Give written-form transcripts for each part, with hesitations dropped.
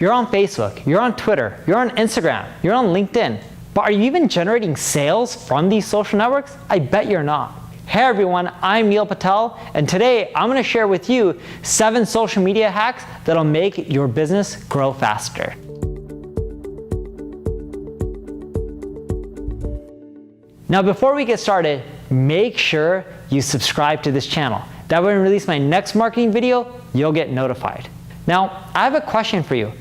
You're on Facebook, you're on Twitter, you're on Instagram, you're on LinkedIn, but are you even generating sales from these social networks? I bet you're not. Hey everyone, I'm Neil Patel, and today I'm going to share with you 7 social media hacks that'll make your business grow faster. Now before we get started, make sure you subscribe to this channel. That way when I release my next marketing video, you'll get notified. Now, I have a question for you.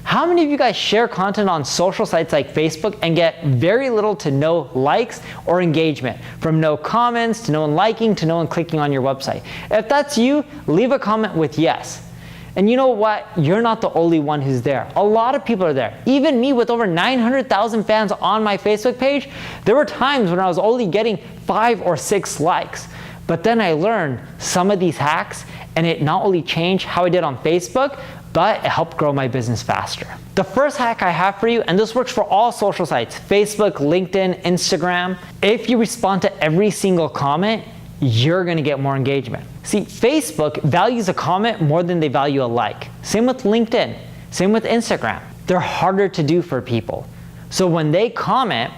How many of you guys share content on social sites like Facebook and get very little to no likes or engagement? From no comments, to no one liking, to no one clicking on your website. If that's you, leave a comment with yes. And you know what? You're not the only one who's there. A lot of people are there. Even me with over 900,000 fans on my Facebook page, there were times when I was only getting 5 or 6 likes. But then I learned some of these hacks, and it not only changed how I did on Facebook, but it helped grow my business faster. The first hack I have for you, and this works for all social sites, Facebook, LinkedIn, Instagram, if you respond to every single comment, you're gonna get more engagement. See, Facebook values a comment more than they value a like. Same with LinkedIn, same with Instagram. They're harder to do for people. So when they comment,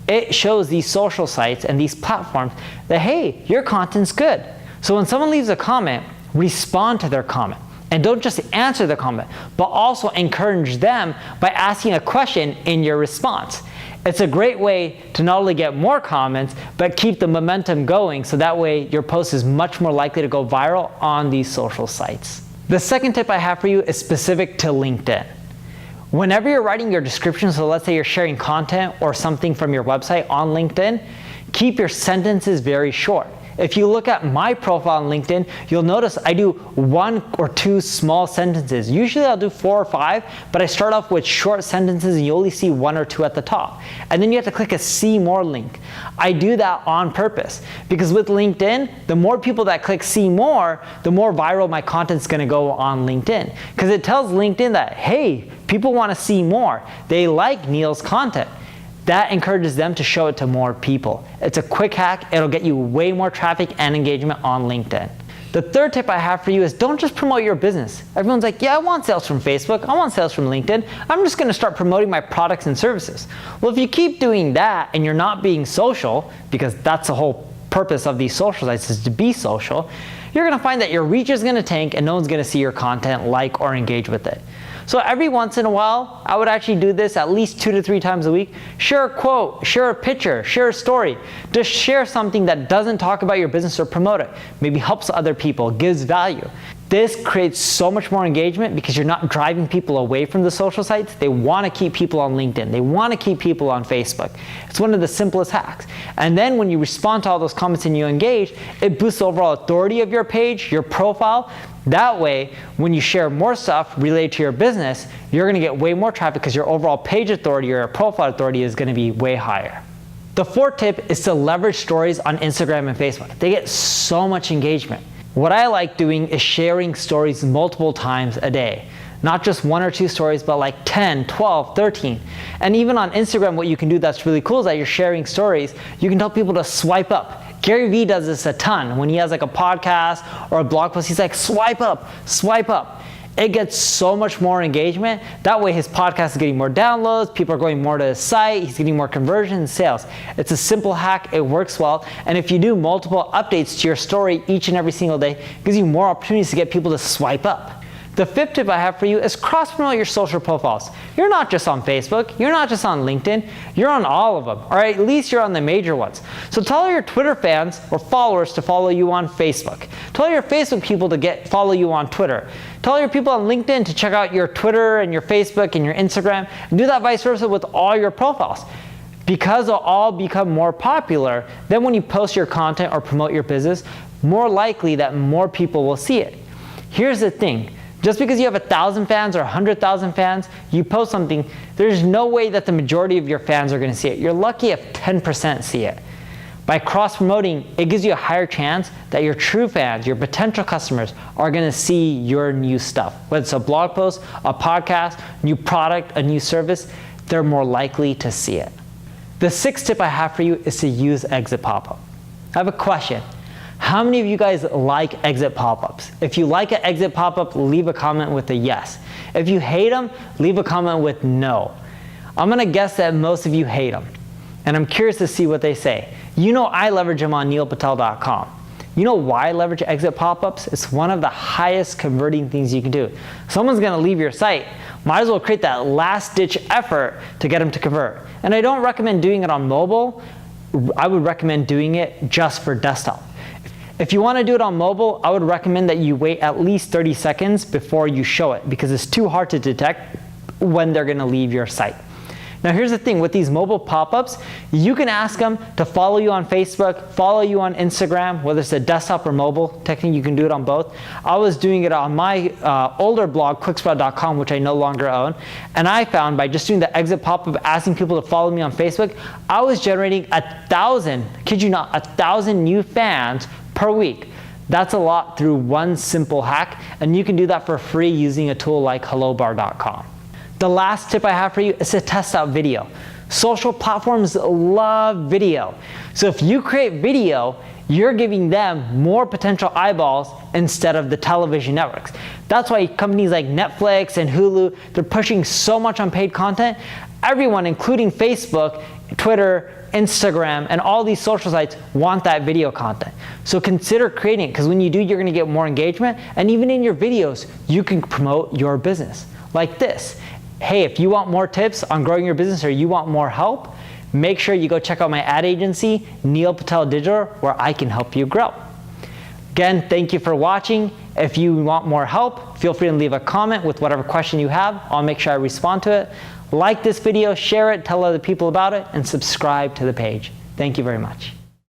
it shows these social sites and these platforms that, hey, your content's good. So when someone leaves a comment, respond to their comment. And don't just answer the comment, but also encourage them by asking a question in your response. It's a great way to not only get more comments, but keep the momentum going so that way your post is much more likely to go viral on these social sites. The second tip I have for you is specific to LinkedIn. Whenever you're writing your description, so let's say you're sharing content or something from your website on LinkedIn, keep your sentences very short. If you look at my profile on LinkedIn, you'll notice I do 1 or 2 small sentences. Usually I'll do 4 or 5, but I start off with short sentences and you only see 1 or 2 at the top. And then you have to click a see more link. I do that on purpose because with LinkedIn, the more people that click see more, the more viral my content's gonna go on LinkedIn. Because it tells LinkedIn that, hey, people wanna see more. They like Neil's content. That encourages them to show it to more people. It's a quick hack. It'll get you way more traffic and engagement on LinkedIn. The third tip I have for you is don't just promote your business. Everyone's like, yeah, I want sales from Facebook. I want sales from LinkedIn. I'm just gonna start promoting my products and services. Well, if you keep doing that and you're not being social, because that's the whole purpose of these social sites is to be social, you're gonna find that your reach is gonna tank and no one's gonna see your content, like, or engage with it. So every once in a while, I would actually do this at least 2 to 3 times a week. Share a quote, share a picture, share a story. Just share something that doesn't talk about your business or promote it. Maybe helps other people, gives value. This creates so much more engagement because you're not driving people away from the social sites. They want to keep people on LinkedIn. They want to keep people on Facebook. It's one of the simplest hacks. And then when you respond to all those comments and you engage, it boosts the overall authority of your page, your profile. That way, when you share more stuff related to your business, you're going to get way more traffic because your overall page authority or your profile authority is going to be way higher. The fourth tip is to leverage stories on Instagram and Facebook. They get so much engagement. What I like doing is sharing stories multiple times a day. Not just 1 or 2 stories, but like 10, 12, 13. And even on Instagram, what you can do that's really cool is that you're sharing stories. You can tell people to swipe up. Gary Vee does this a ton. When he has like a podcast or a blog post, he's like, swipe up, swipe up. It gets so much more engagement. That way his podcast is getting more downloads, people are going more to his site, he's getting more conversions and sales. It's a simple hack, it works well, and if you do multiple updates to your story each and every single day, it gives you more opportunities to get people to swipe up. The fifth tip I have for you is cross-promote your social profiles. You're not just on Facebook, you're not just on LinkedIn, you're on all of them, or at least you're on the major ones. So tell your Twitter fans or followers to follow you on Facebook. Tell your Facebook people to follow you on Twitter. Tell your people on LinkedIn to check out your Twitter and your Facebook and your Instagram, and do that vice versa with all your profiles. Because they'll all become more popular, then when you post your content or promote your business, more likely that more people will see it. Here's the thing. Just because you have 1,000 fans or 100,000 fans, you post something, there's no way that the majority of your fans are going to see it. You're lucky if 10% see it. By cross-promoting, it gives you a higher chance that your true fans, your potential customers, are going to see your new stuff. Whether it's a blog post, a podcast, new product, a new service, they're more likely to see it. The sixth tip I have for you is to use exit pop-up. I have a question. How many of you guys like exit pop-ups? If you like an exit pop-up, leave a comment with a yes. If you hate them, leave a comment with no. I'm gonna guess that most of you hate them, and I'm curious to see what they say. You know I leverage them on neilpatel.com. You know why I leverage exit pop-ups? It's one of the highest converting things you can do. Someone's gonna leave your site, might as well create that last-ditch effort to get them to convert. And I don't recommend doing it on mobile. I would recommend doing it just for desktop. If you want to do it on mobile, I would recommend that you wait at least 30 seconds before you show it, because it's too hard to detect when they're going to leave your site. Now here's the thing, with these mobile pop-ups, you can ask them to follow you on Facebook, follow you on Instagram, whether it's a desktop or mobile. Technically you can do it on both. I was doing it on my older blog, quicksprout.com, which I no longer own, and I found by just doing the exit pop-up, asking people to follow me on Facebook, I was generating 1,000, kid you not, 1,000 new fans per week. That's a lot through one simple hack, and you can do that for free using a tool like hellobar.com. The last tip I have for you is to test out video. Social platforms love video. So if you create video, you're giving them more potential eyeballs instead of the television networks. That's why companies like Netflix and Hulu, they're pushing so much on paid content. Everyone, including Facebook, Twitter, Instagram, and all these social sites want that video content. So consider creating it, because when you do, you're gonna get more engagement, and even in your videos, you can promote your business. Like this. Hey, if you want more tips on growing your business or you want more help, make sure you go check out my ad agency, Neil Patel Digital, where I can help you grow. Again, thank you for watching. If you want more help, feel free to leave a comment with whatever question you have. I'll make sure I respond to it. Like this video, share it, tell other people about it, and subscribe to the page. Thank you very much.